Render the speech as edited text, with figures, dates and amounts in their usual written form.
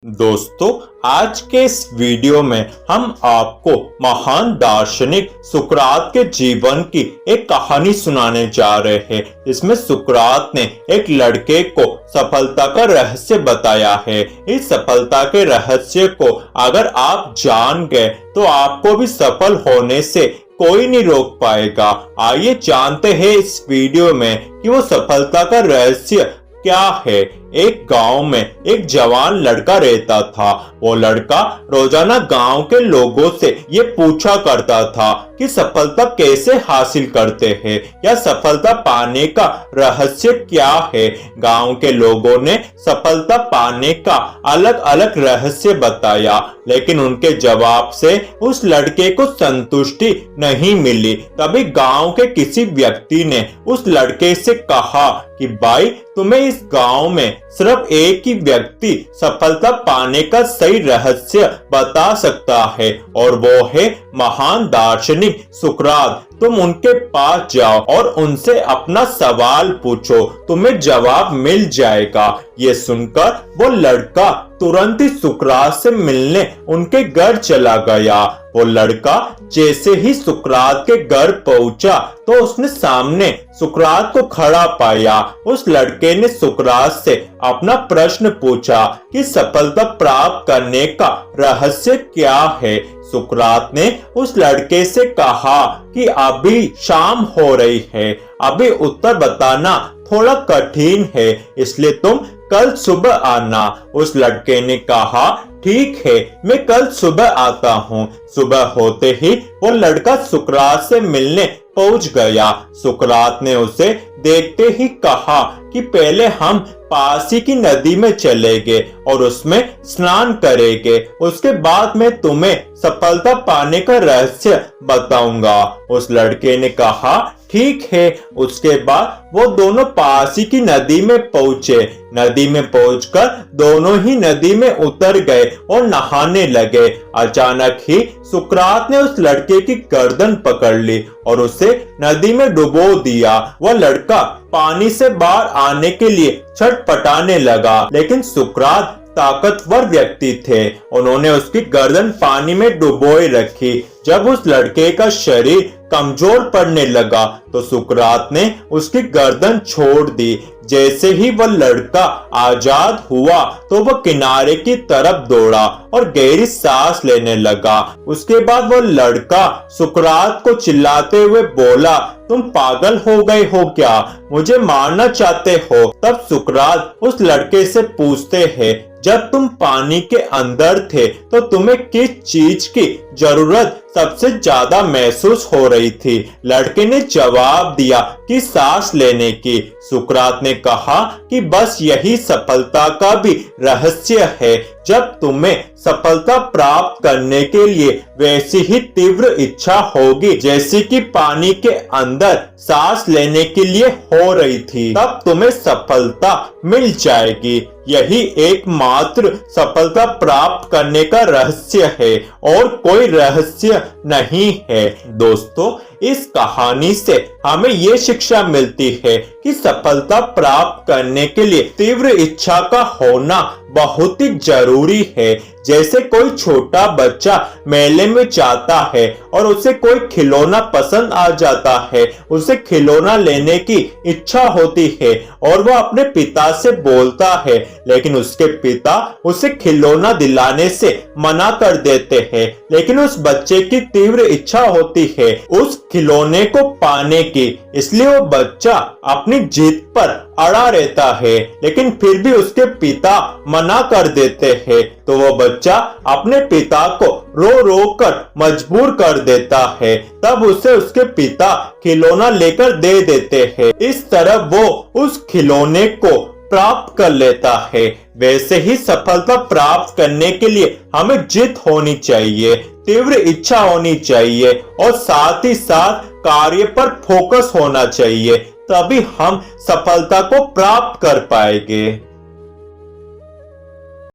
दोस्तों, आज के इस वीडियो में हम आपको महान दार्शनिक सुकरात के जीवन की एक कहानी सुनाने जा रहे हैं। इसमें सुकरात ने एक लड़के को सफलता का रहस्य बताया है। इस सफलता के रहस्य को अगर आप जान गए तो आपको भी सफल होने से कोई नहीं रोक पाएगा। आइए जानते हैं इस वीडियो में कि वो सफलता का रहस्य क्या है। एक गांव में एक जवान लड़का रहता था। वो लड़का रोजाना गांव के लोगों से ये पूछा करता था कि सफलता कैसे हासिल करते हैं या सफलता पाने का रहस्य क्या है। गांव के लोगों ने सफलता पाने का अलग अलग रहस्य बताया, लेकिन उनके जवाब से उस लड़के को संतुष्टि नहीं मिली। तभी गांव के किसी व्यक्ति ने उस लड़के से कहा कि भाई, तुम्हें इस गांव में सिर्फ एक ही व्यक्ति सफलता पाने का सही रहस्य बता सकता है और वो है महान दार्शनिक सुकरात। तुम उनके पास जाओ और उनसे अपना सवाल पूछो, तुम्हें जवाब मिल जाएगा। ये सुनकर वो लड़का तुरंत ही सुकरात से मिलने उनके घर चला गया। वो लड़का जैसे ही सुकरात के घर पहुंचा तो उसने सामने सुकरात को खड़ा पाया। उस लड़के ने सुकरात से अपना प्रश्न पूछा कि सफलता प्राप्त करने का रहस्य क्या है। सुकरात ने उस लड़के से कहा कि अभी शाम हो रही है, अभी उत्तर बताना थोड़ा कठिन है, इसलिए तुम कल सुबह आना। उस लड़के ने कहा, ठीक है, मैं कल सुबह आता हूँ। सुबह होते ही वो लड़का सुकरात से मिलने पहुंच गया। सुकरात ने उसे देखते ही कहा कि पहले हम पास ही की नदी में चलेंगे और उसमें स्नान करेंगे, उसके बाद मैं तुम्हें सफलता पाने का रहस्य बताऊंगा। उस लड़के ने कहा, ठीक है। उसके बाद वो दोनों पास ही की नदी में पहुंचे। नदी में पहुंचकर दोनों ही नदी में उतर गए और नहाने लगे। अचानक ही सुकरात ने उस लड़के की गर्दन पकड़ ली और उसे नदी में डुबो दिया। वह लड़का पानी से बाहर आने के लिए छटपटाने लगा, लेकिन सुकरात ताकतवर व्यक्ति थे। उन्होंने उसकी गर्दन पानी में डुबोए रखी। जब उस लड़के का शरीर कमजोर पड़ने लगा तो सुकरात ने उसकी गर्दन छोड़ दी। जैसे ही वह लड़का आजाद हुआ तो वह किनारे की तरफ दौड़ा और गहरी सांस लेने लगा। उसके बाद वह लड़का सुकरात को चिल्लाते हुए बोला, तुम पागल हो गए हो क्या? मुझे मारना चाहते हो? तब सुकरात उस लड़के से पूछते हैं, जब तुम पानी के अंदर थे तो तुम्हें किस चीज की जरूरत सबसे ज्यादा महसूस हो रही थी? लड़के ने जवाब दिया कि सांस लेने की। सुकरात ने कहा कि बस यही सफलता का भी रहस्य है। जब तुम्हें सफलता प्राप्त करने के लिए वैसी ही तीव्र इच्छा होगी जैसी कि पानी के अंदर सांस लेने के लिए हो रही थी, तब तुम्हें सफलता मिल जाएगी। यही एकमात्र सफलता प्राप्त करने का रहस्य है और कोई रहस्य नहीं है। दोस्तों, इस कहानी से हमें ये शिक्षा मिलती है कि सफलता प्राप्त करने के लिए तीव्र इच्छा का होना बहुत ही जरूरी है। जैसे कोई छोटा बच्चा मेले में जाता है और उसे कोई खिलौना पसंद आ जाता है, उसे खिलौना लेने की इच्छा होती है और वह अपने पिता से बोलता है, लेकिन उसके पिता उसे खिलौना दिलाने से मना कर देते हैं। लेकिन उस बच्चे की तीव्र इच्छा होती है उस खिलौने को पाने की, इसलिए वो बच्चा अपनी जिद पर अड़ा रहता है, लेकिन फिर भी उसके पिता मना कर देते हैं तो वो बच्चा अपने पिता को रो रो कर मजबूर कर देता है। तब उसे उसके पिता खिलौना लेकर दे देते हैं। इस तरह वो उस खिलौने को प्राप्त कर लेता है। वैसे ही सफलता प्राप्त करने के लिए हमें जिद होनी चाहिए, तीव्र इच्छा होनी चाहिए और साथ ही साथ कार्य पर फोकस होना चाहिए, तभी हम सफलता को प्राप्त कर पाएंगे।